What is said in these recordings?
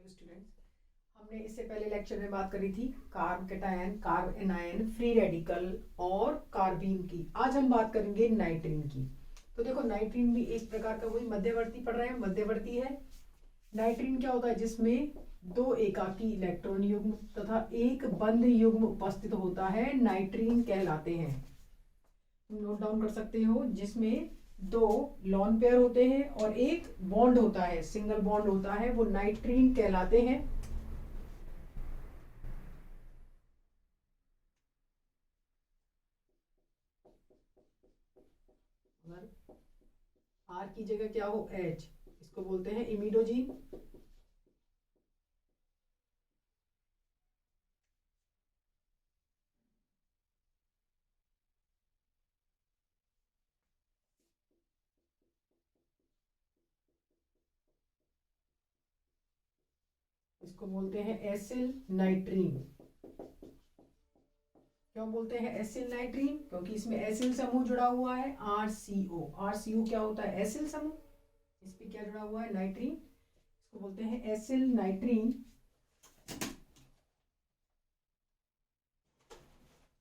Students, हमने इससे पहले लेक्चर में बात करी थी carb cation, carb anion, free radical और कार्बीन की। आज हम बात करेंगे नाइट्रीन की। तो देखो, नाइट्रीन भी एक प्रकार का वही मध्यवर्ती पढ़ रहे हैं, मध्यवर्ती है। नाइट्रीन क्या होता है? जिसमें दो एकाकी इलेक्ट्रॉन युग्म तथा एक बंध युग्म उपस्थित होता है, नाइट्रीन कहलाते हैं। तुम नोट डाउन कर सकते हो। जिसमें दो लॉन पेयर होते हैं और एक बॉन्ड होता है, सिंगल बॉन्ड होता है, वो नाइट्रीन कहलाते हैं। आर की जगह क्या हो? एच, इसको बोलते हैं इमिडोजीन। इसको बोलते हैं एसिल नाइट्रीन। क्यों बोलते हैं एसिल नाइट्रीन? क्योंकि इसमें एसिल समूह जुड़ा हुआ है, RCO। RCO क्या होता है? एसिल समूह। इस पे क्या जुड़ा हुआ है? नाइट्रीन। इसको बोलते हैं एसिल नाइट्रीन।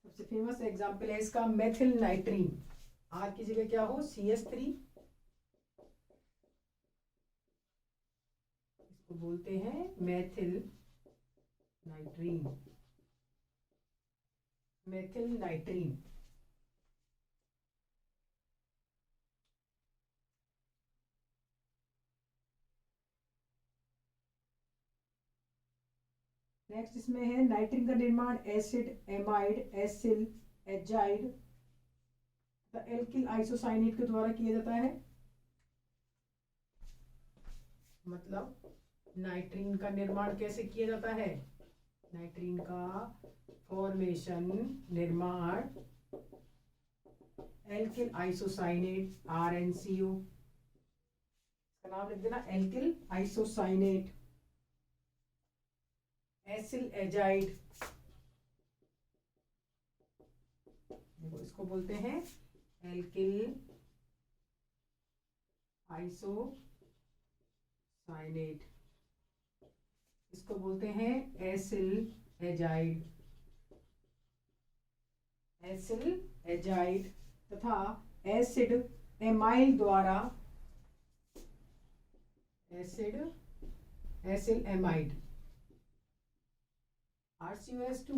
सबसे फेमस एग्जांपल है इसका मेथिल नाइट्रीन। आर की जगह क्या हो? CH3। इसको बोलते हैं मेथिल नाइट्रीन। मेथिल नाइट्रीन। नेक्स्ट इसमें है नाइट्रीन का निर्माण एसिड, एमाइड, एसिल, एजाइड तथा एल्किल आइसोसाइनेट के द्वारा किया जाता है। मतलब नाइट्रीन का निर्माण कैसे किया जाता है? नाइट्रीन का फॉर्मेशन, निर्माण एल्किल आइसोसाइनेट, RnCO। इसका नाम लिख देना, एल्किल आइसोसाइनेट। एसिल एजाइड, इसको बोलते हैं एल्किल आइसोसाइनेट। इसको बोलते हैं एसिल एजाइड। एसिल एजाइड तथा एसिड एमाइल द्वारा acyl amide, RCOS2।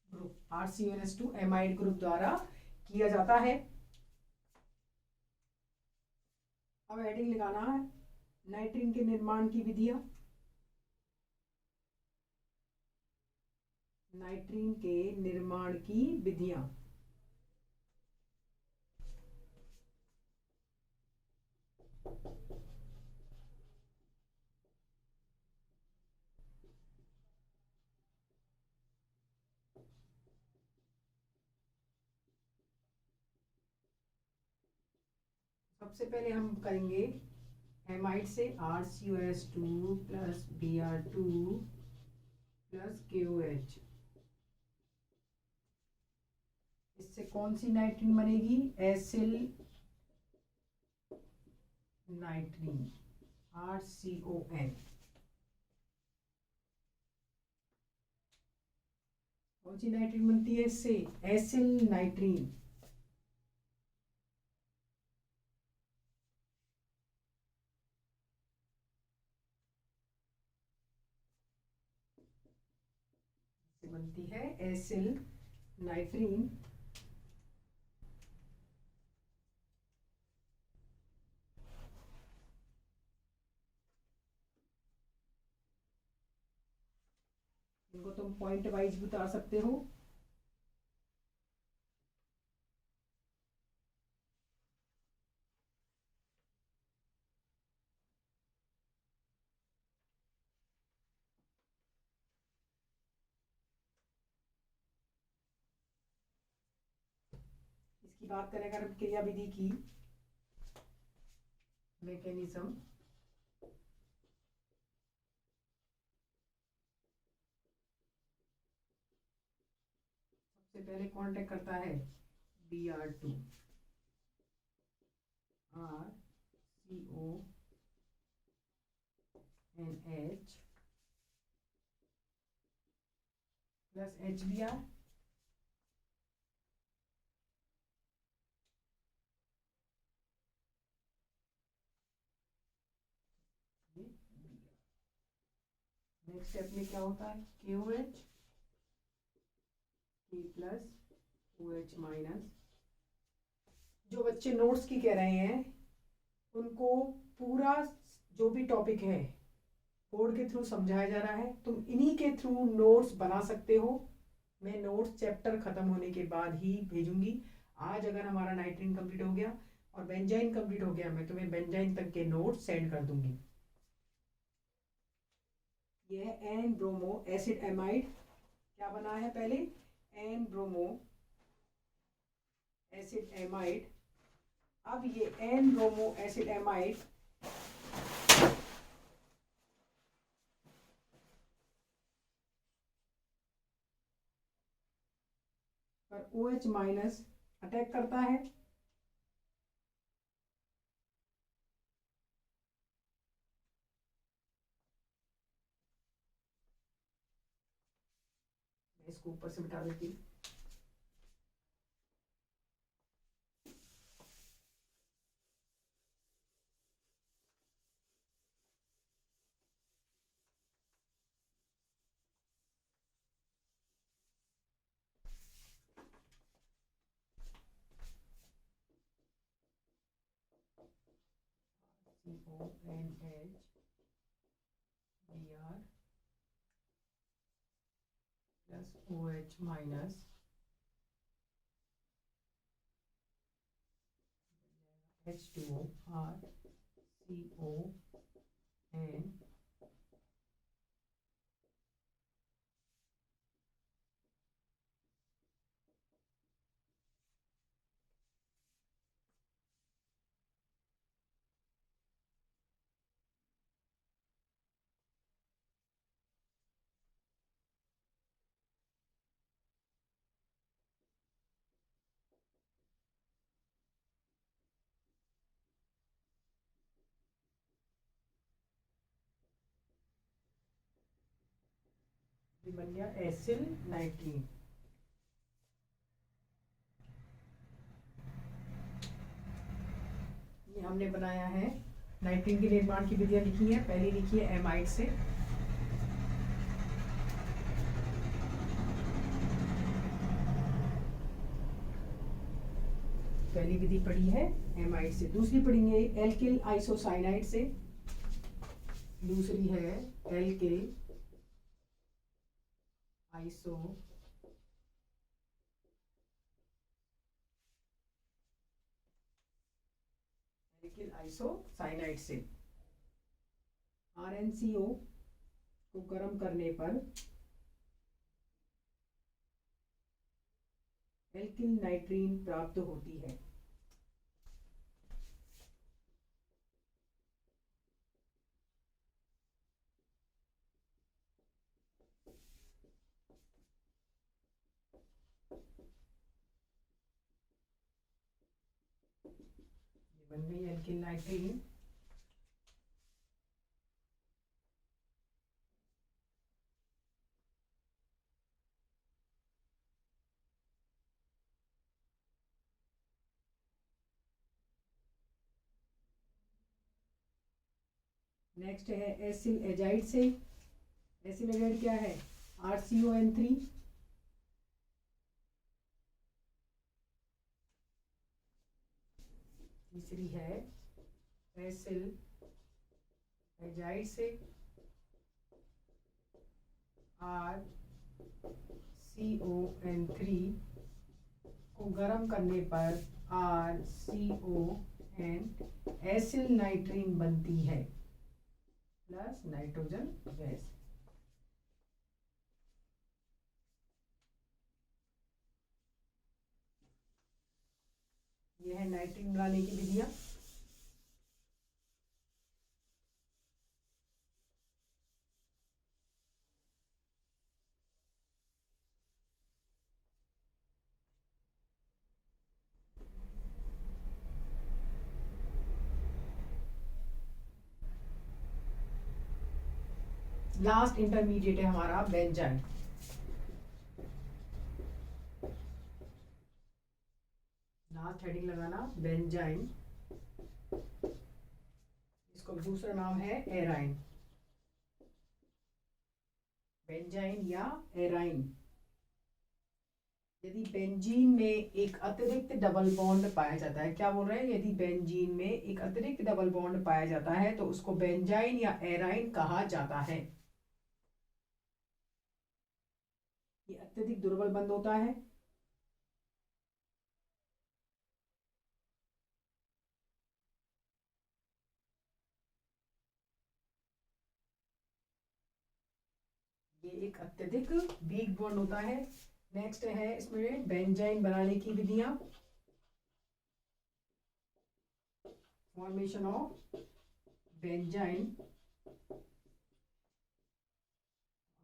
Group RCOS2 amide group द्वारा किया जाता है। अब हेडिंग लगाना है नाइट्रीन के निर्माण की विधियां। नाइट्रीन के निर्माण की विधियां। सबसे पहले हम करेंगे एमाइड से, RCOS2 plus Br2 plus KOH। इससे कौन सी नाइट्रीन बनेगी? Acyl नाइट्रीन, RCON। कौन सी नाइट्रीन बनती है इससे? एसिल नाइट्रीन। बनती है एसिल नाइट्रीन। इनको तुम पॉइंट वाइज भी उतार सकते हो। इसकी बात करें अगर हम क्रिया विधि की, मैकेनिज्म, सबसे पहले कांटेक्ट करता है Br2, R CONH plus HBr next step में क्या होता है KOH K plus OH minus. जो बच्चे नोट्स की कह रहे हैं उनको पूरा जो भी टॉपिक है बोर्ड के थ्रू समझाया जा रहा है, तुम इन्हीं के थ्रू नोट्स बना सकते हो। मैं नोट्स चैप्टर खत्म होने के बाद ही भेजूंगी। आज अगर हमारा नाइट्रीन कंप्लीट हो गया और बेंजाइन कंप्लीट हो गया, मैं तुम्हें बेंजाइन तक के नोट्स सेंड कर दूंगी। यह एन ब्रोमो एसिड एमाइड क्या बना है पहले, एन ब्रोमो एसिड एमाइड। अब ये एन ब्रोमो एसिड एमाइड पर OH माइनस अटैक करता है। इसको ऊपर से मिटा देती हूँ। CONH Br plus OH minus H2O R CON बन गया एसिल नाइट्रीन। ये हमने बनाया है। नाइट्रीन के निर्माण की विधियां लिखी है। पहली लिखी है एमाइड से, पहली विधि पढ़ी है एमाइड से। दूसरी पढ़ेंगे एल्किल आइसोसाइनाइड से। दूसरी है एल्किल आइसो एल्किल आइसोसाइनाइड से। RnCO को गर्म करने पर एल्किल नाइट्रीन प्राप्त होती है। ये बन गई एल्किल नाइट्रीन। नेक्स्ट है एसिल एजाइड से। एसिल एजाइड क्या है, RCON3। तीसरी है एसिल एजाइड से RCON3 को गर्म करने पर RCON एसिल नाइट्रीन बनती है प्लस नाइट्रोजन गैस। यह है नाइट्रीन बनाने की विधियां। लास्ट इंटरमीडिएट है हमारा बेंजाइन। लास्ट हेडिंग लगाना बेंजाइन, इसको दूसरा नाम है एराइन, बेंजाइन या एराइन। यदि बेंजीन में एक अतिरिक्त डबल बॉन्ड पाया जाता है, क्या बोल रहे हैं, यदि बेंजीन में एक अतिरिक्त डबल बॉन्ड पाया जाता है तो उसको बेंजाइन या एराइन कहा जाता है। ये अत्यधिक दुर्बल बंध होता है। ये एक अत्यधिक वीक बॉन्ड होता है। नेक्स्ट है इसमें बेंजाइन बनाने की विधियां। Formation of benzene.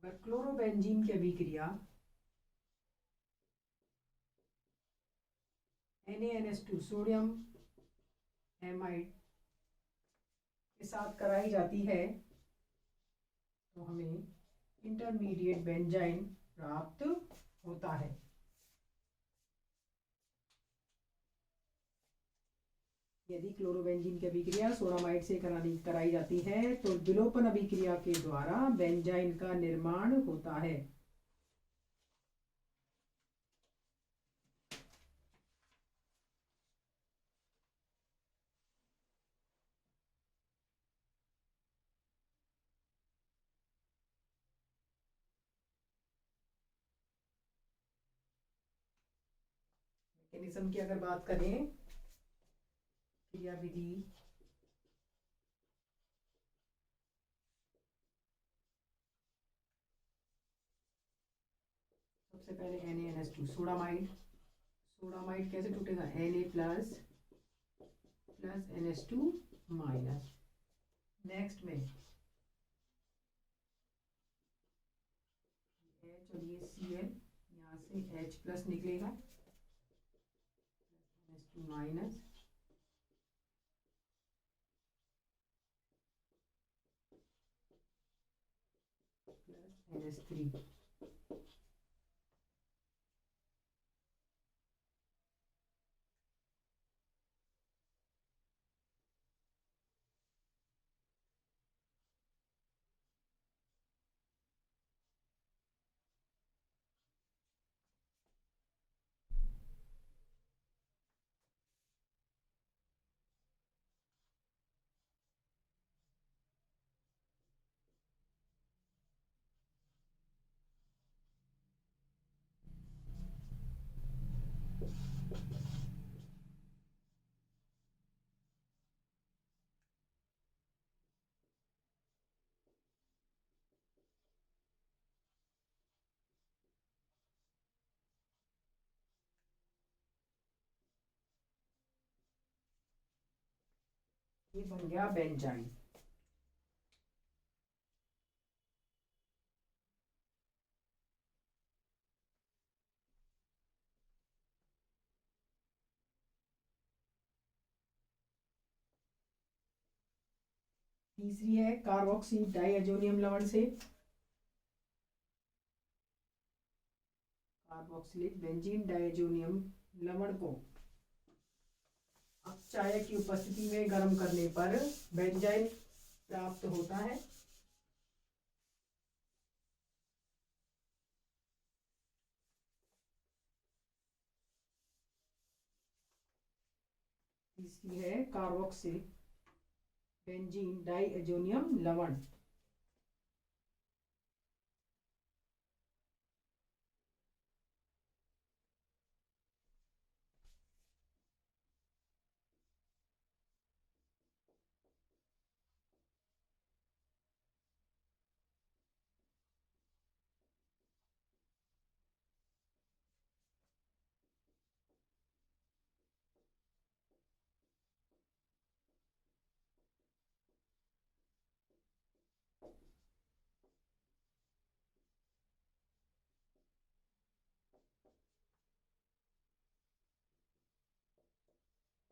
अगर क्लोरोबेंजीन की अभिक्रिया NaNH2 सोडियम एमाइड के साथ कराई जाती है तो हमें इंटरमीडिएट बेंजाइन प्राप्त होता है। यदि क्लोरोबेंजीन की अभिक्रिया सोडामाइड से कराई जाती है तो विलोपन अभिक्रिया के द्वारा बेंजाइन का निर्माण होता है। मैकेनिज्म की अगर बात करें, क्रियाविधि सबसे पहले NaNH2 सोडामाइड। सोडामाइड कैसे टूटेगा, Na plus plus NH2 minus. Next में H और ये Cl, यहाँ से H प्लस निकलेगा, NH2 माइनस, प्लस NH3। ये बन गया बेंजाइन। तीसरी है कार्बोक्सी डाइअजोनियम लवण से, कार्बोक्सिलिक बेंजीन डाइअजोनियम लवण को अपचायक की उपस्थिति में गर्म करने पर बेंजाइन प्राप्त होता है। तीसरी है कार्बोक्सिल बेंजीन डाइअजोनियम लवण।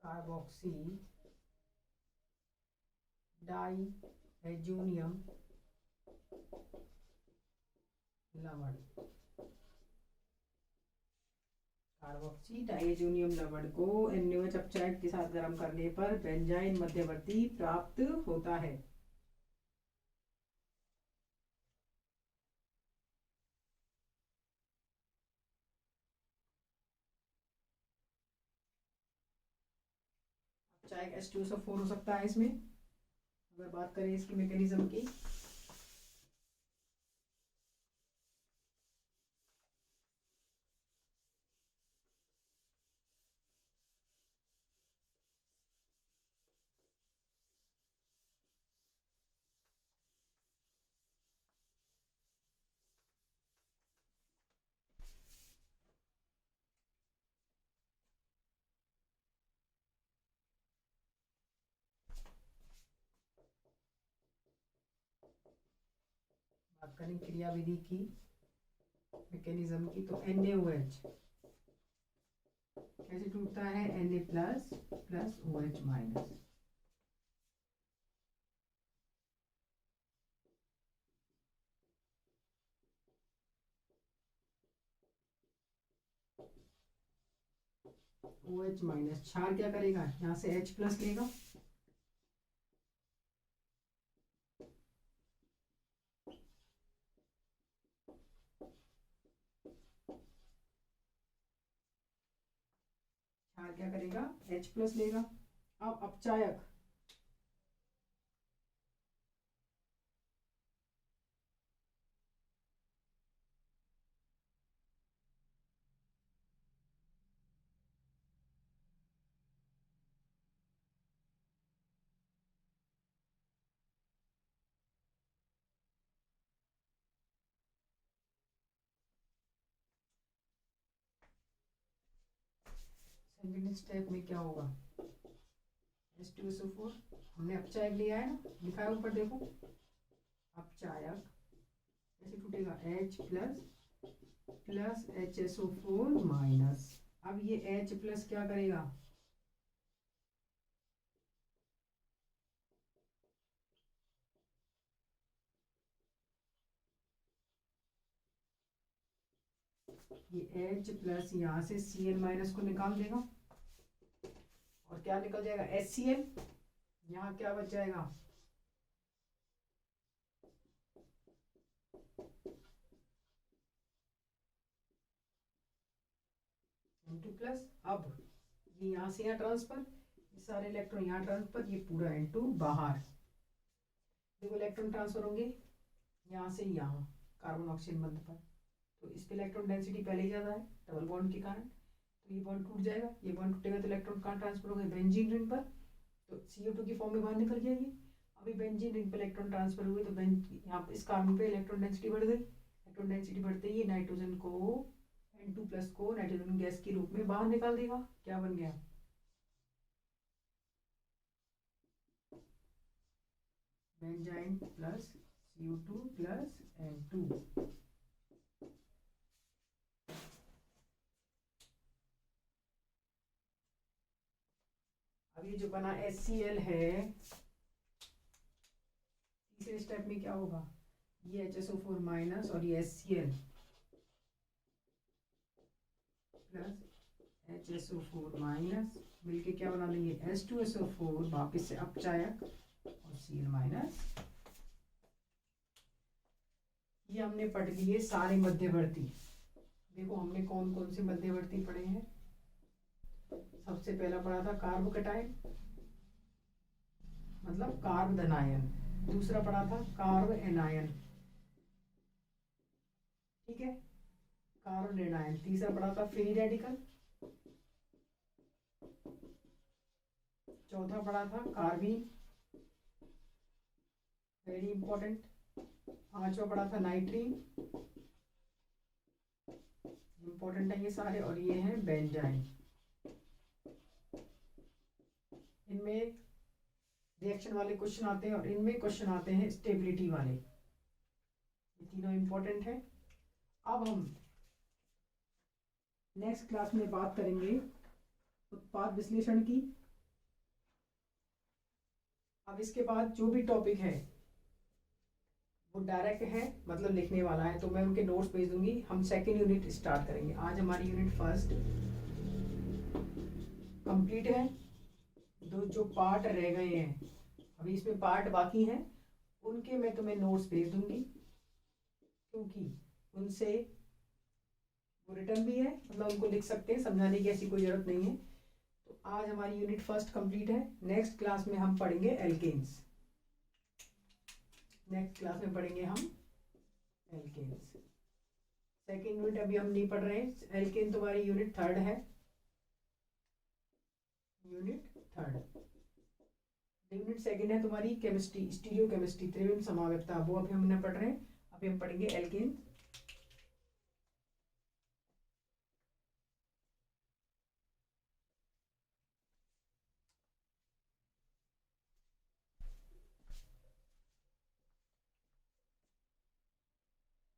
कार्बोक्सी डाइअजोनियम लवण, कार्बोक्सी डाइएजोनियम लवण को NaOH अपचायक के साथ गर्म करने पर बेंजाइन मध्यवर्ती प्राप्त होता है। अपचायक H2SO4 हो सकता है इसमें, अगर बात करें इसकी मैकेनिज्म की। बात करें क्रियाविधि की मैकेनिज्म की, तो NaOH कैसे टूटता है, Na plus plus OH minus. OH minus क्षार क्या करेगा, यहाँ से H प्लस लेगा, क्षार क्या करेगा, H प्लस लेगा। अब अपचायक सेकंड स्टेप में क्या होगा, H2SO4 हमने अपचायक लिया है ना, लिखा है ऊपर देखो, अपचायक कैसे टूटेगा, H plus plus HSO4 minus. अब ये H प्लस क्या करेगा, ये H प्लस यहाँ से Cl माइनस को निकाल देगा, और क्या निकल जाएगा, HCl। यहाँ क्या बच जाएगा, N2 प्लस। अब ये यहाँ से यहाँ ट्रांसफर, ये सारे इलेक्ट्रॉन यहाँ ट्रांसफर, ये पूरा N2 बाहर। देखो इलेक्ट्रॉन ट्रांसफर होंगे यहाँ से यहाँ कार्बन ऑक्सीजन बंध पर, तो इस पे इलेक्ट्रॉन डेंसिटी पहले ही ज़्यादा है डबल बॉन्ड के कारण, तो ये बॉन्ड टूट जाएगा। ये बॉन्ड टूटेगा तो इलेक्ट्रॉन कहाँ ट्रांसफर होंगे, बेंजीन रिंग पर, तो CO2 की फॉर्म में बाहर निकल गया ये। अभी बेंजीन रिंग पर इलेक्ट्रॉन ट्रांसफर हुए तो यहाँ इस कार्बन पे इलेक्ट्रॉन डेंसिटी बढ़ गई। इलेक्ट्रॉन डेंसिटी बढ़ते ही नाइट्रोजन को N2 प्लस को नाइट्रोजन गैस के रूप में बाहर निकाल देगा। क्या बन गया, benzene plus CO2 plus N2। अब ये जो बना HCl है, तीसरे स्टेप में क्या होगा, ये HSO4 माइनस और ये HCl प्लस HSO4 माइनस मिलके क्या बना देंगे, H2SO4, वापिस से अपचायक और Cl माइनस। ये हमने पढ़ लिए सारे मध्यवर्ती। देखो हमने कौन कौन से मध्यवर्ती पढ़े हैं। सबसे पहला पढ़ा था कार्ब कटायन, मतलब कार्ब धनायन। दूसरा पढ़ा था कार्ब एनायन, ठीक है, कार्ब ऋणायन। तीसरा पढ़ा था फ्री रेडिकल। चौथा पढ़ा था कार्बीन, वेरी इंपॉर्टेंट। पांचवा पढ़ा था नाइट्रीन, इंपॉर्टेंट है ये सारे। और ये है बेंजाइन। इनमें रिएक्शन वाले क्वेश्चन आते हैं और इनमें क्वेश्चन आते हैं स्टेबिलिटी वाले। ये तीनों इंपॉर्टेंट है। अब हम नेक्स्ट क्लास में बात करेंगे उत्पाद विश्लेषण की। अब इसके बाद जो भी टॉपिक है वो डायरेक्ट है, मतलब लिखने वाला है, तो मैं उनके नोट्स भेज दूंगी। हम सेकेंड यूनिट स्टार्ट करेंगे। आज हमारी यूनिट फर्स्ट कंप्लीट है। दो जो पार्ट रह गए हैं, अभी इसमें पार्ट बाकी हैं, उनके मैं तुम्हें नोट्स भेज दूंगी, क्योंकि उनसे वो रिटर्न भी है, मतलब उनको लिख सकते हैं, समझाने की ऐसी कोई ज़रूरत नहीं है। तो आज हमारी यूनिट फर्स्ट कंप्लीट है। नेक्स्ट क्लास में हम पढ़ेंगे एल्केन्स। नेक्स्ट क्लास में पढ़ेंगे हम एल्केन्स। सेकेंड यूनिट अभी हम नहीं पढ़ रहे हैं। एल्केन तुम्हारी यूनिट थर्ड है। Unit third. यूनिट सेकेंड है तुम्हारी केमिस्ट्री, स्टीरियो केमिस्ट्री, त्रिविम समावयवता, वो अभी हम नहीं पढ़ रहे हैं। अभी हम पढ़ेंगे एल्केन